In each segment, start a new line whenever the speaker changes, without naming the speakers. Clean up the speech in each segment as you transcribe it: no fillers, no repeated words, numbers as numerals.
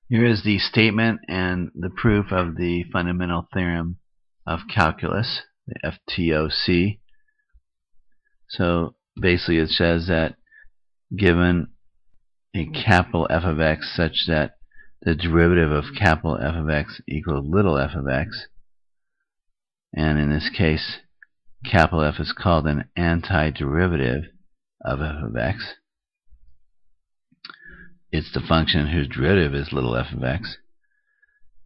Here is the statement and the proof of the fundamental theorem of calculus, the FTOC. So basically it says that given a capital F of x such that the derivative of capital F of x equals little f of x, and in this case capital F is called an antiderivative of f of x. It's the function whose derivative is little f of x.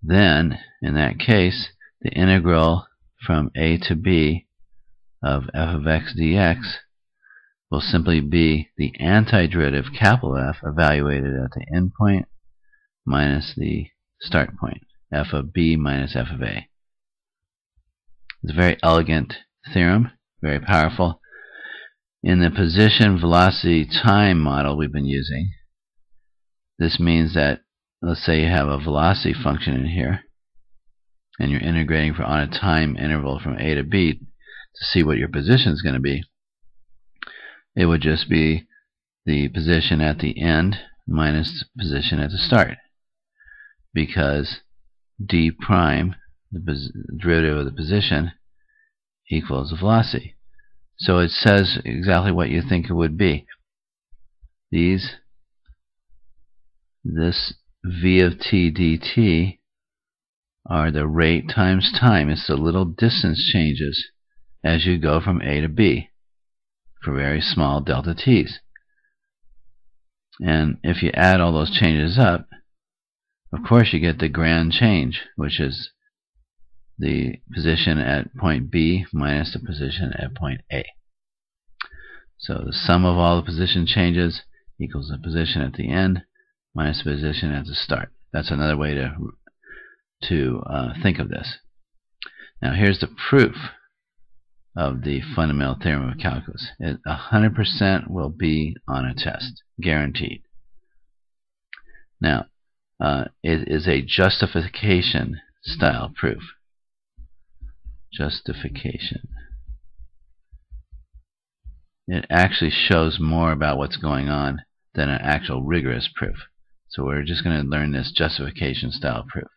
Then, in that case, the integral from a to b of f of x dx will simply be the antiderivative capital F evaluated at the endpoint minus the start point, f of b minus f of a. It's a very elegant theorem, very powerful. In the position, velocity, time model we've been using, this means that, let's say you have a velocity function in here, and you're integrating on a time interval from a to b to see what your position is going to be. It would just be the position at the end minus the position at the start, because d prime, the derivative of the position, equals the velocity. So it says exactly what you think it would be. This v of t dt are the rate times time. It's the little distance changes as you go from a to b for very small delta t's. And if you add all those changes up, of course you get the grand change, which is the position at point B minus the position at point A. So the sum of all the position changes equals the position at the end minus the position at the start. That's another way to think of this. Now here's the proof of the fundamental theorem of calculus. It 100% will be on a test, guaranteed. Now, it is a justification style proof. Justification. It actually shows more about what's going on than an actual rigorous proof. So we're just going to learn this justification style proof.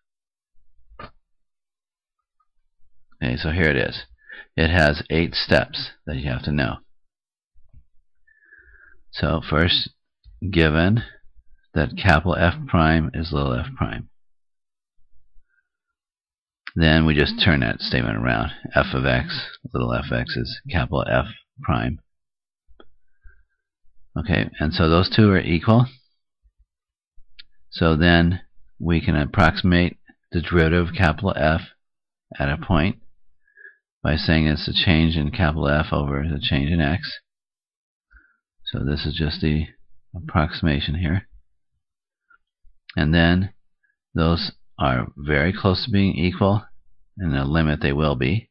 Okay, so here it is. It has 8 steps that you have to know. So first, given that capital F prime is little f prime, then we just turn that statement around. F of x, little f x, is capital F prime. Okay, and so those two are equal. So then we can approximate the derivative of capital F at a point by saying it's the change in capital F over the change in x. So this is just the approximation here. And then those are very close to being equal. In the limit they will be.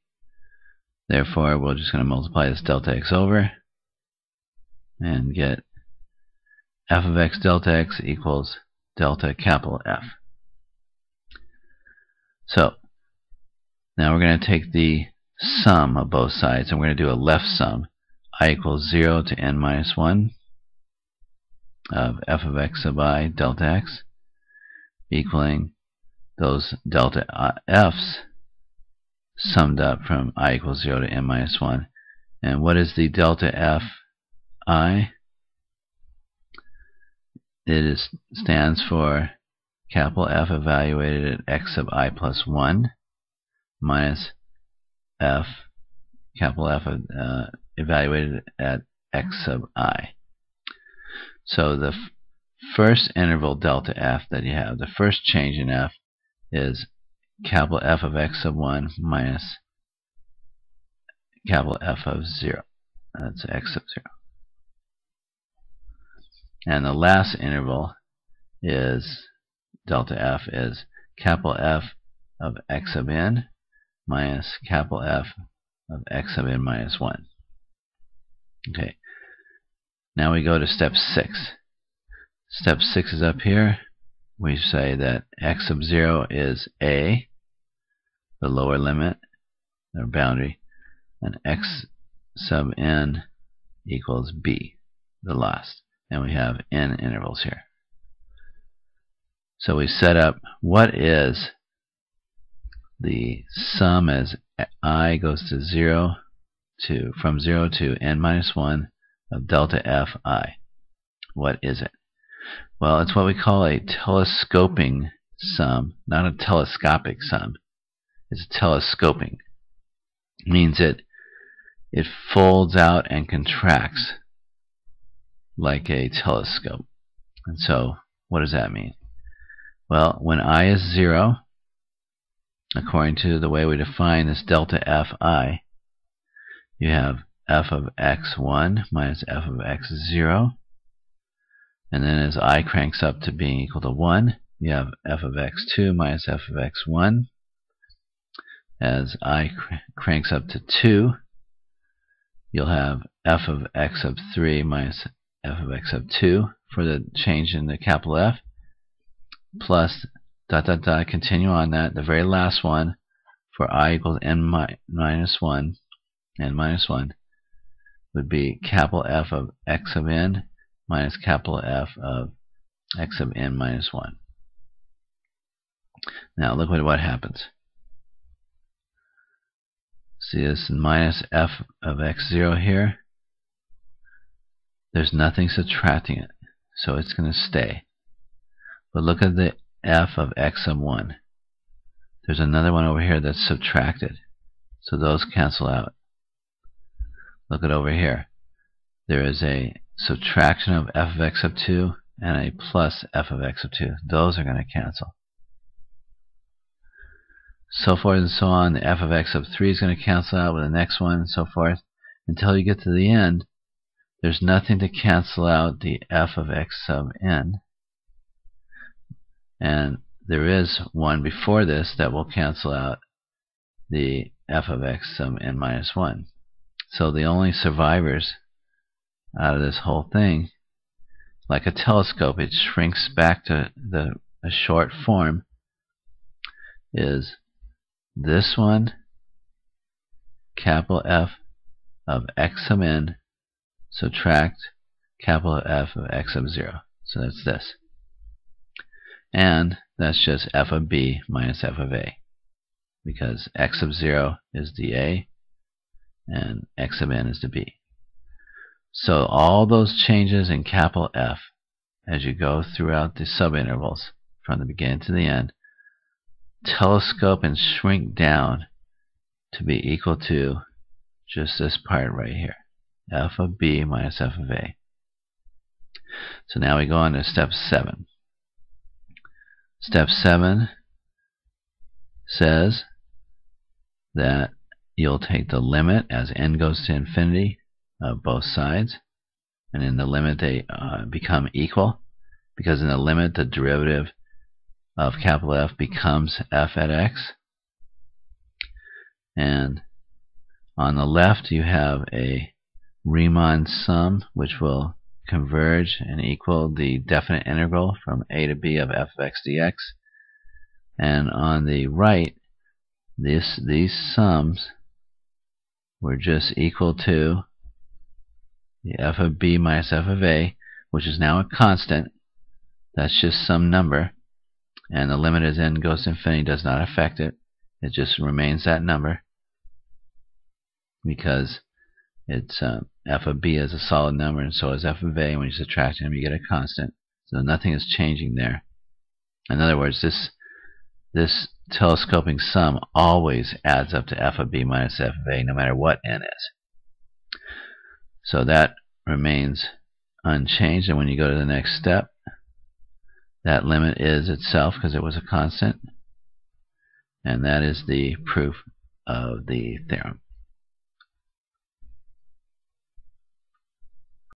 Therefore we're just going to multiply this delta x over and get f of x delta x equals delta capital F. So now we're going to take the sum of both sides and we're going to do a left sum. I equals 0 to n minus 1 of f of x sub I delta x equaling those delta f's summed up from I equals 0 to n minus 1. And what is the delta f I? It stands for capital F evaluated at x sub I plus 1 minus f capital F evaluated at x sub I. So the first interval delta f that you have, the first change in f, is capital F of x sub 1 minus capital F of 0. That's x sub 0. And the last interval is delta f is capital F of x sub n minus capital F of x sub n minus 1. Okay. Now we go to step 6. Step 6 is up here. We say that x sub 0 is a, the lower limit, or boundary, and x sub n equals b, the last. And we have n intervals here. So we set up what is the sum as I goes to 0 to from 0 to n minus 1 of delta fi. What is it? Well, it's what we call a telescoping sum, not a telescopic sum. It's telescoping. It means it folds out and contracts like a telescope. And so, what does that mean? Well, when I is 0, according to the way we define this delta fi, you have f of x1 minus f of x0. And then as I cranks up to being equal to 1, you have f of x2 minus f of x1. As I cranks up to 2, you'll have f of x sub 3 minus f of x sub 2 for the change in the capital F, plus dot dot dot, continue on that. The very last one for I equals n minus 1 would be capital F of x sub n minus capital F of x sub n minus 1. Now look at what happens. See this minus f of x0 here? There's nothing subtracting it, so it's going to stay. But look at the f of x sub 1. There's another one over here that's subtracted, so those cancel out. Look at over here. There is a subtraction of f of x sub 2 and a plus f of x sub 2. Those are going to cancel. So forth and so on. The f of x sub 3 is going to cancel out with the next one, and so forth, until you get to the end. There's nothing to cancel out the f of x sub n, and there is one before this that will cancel out the f of x sub n minus 1. So the only survivors out of this whole thing, like a telescope, it shrinks back to a short form, is this one, capital F of x sub n, subtract capital F of x sub 0. So that's this. And that's just f of b minus f of a, because x sub 0 is the a and x sub n is the b. So all those changes in capital F as you go throughout the subintervals from the beginning to the end telescope and shrink down to be equal to just this part right here, f of b minus f of a. So now we go on to step 7. Step 7 says that you'll take the limit as n goes to infinity of both sides, and in the limit they become equal, because in the limit the derivative of capital F becomes f at x. And on the left you have a Riemann sum which will converge and equal the definite integral from a to b of f of x dx. And on the right, these sums were just equal to the f of b minus f of a, which is now a constant. That's just some number, and the limit as n goes to infinity does not affect it. It just remains that number, because it's f of b is a solid number, and so is f of a, and when you subtract them you get a constant. So nothing is changing there. In other words, this telescoping sum always adds up to f of b minus f of a, no matter what n is. So that remains unchanged, and when you go to the next step, that limit is itself, because it was a constant, and that is the proof of the theorem.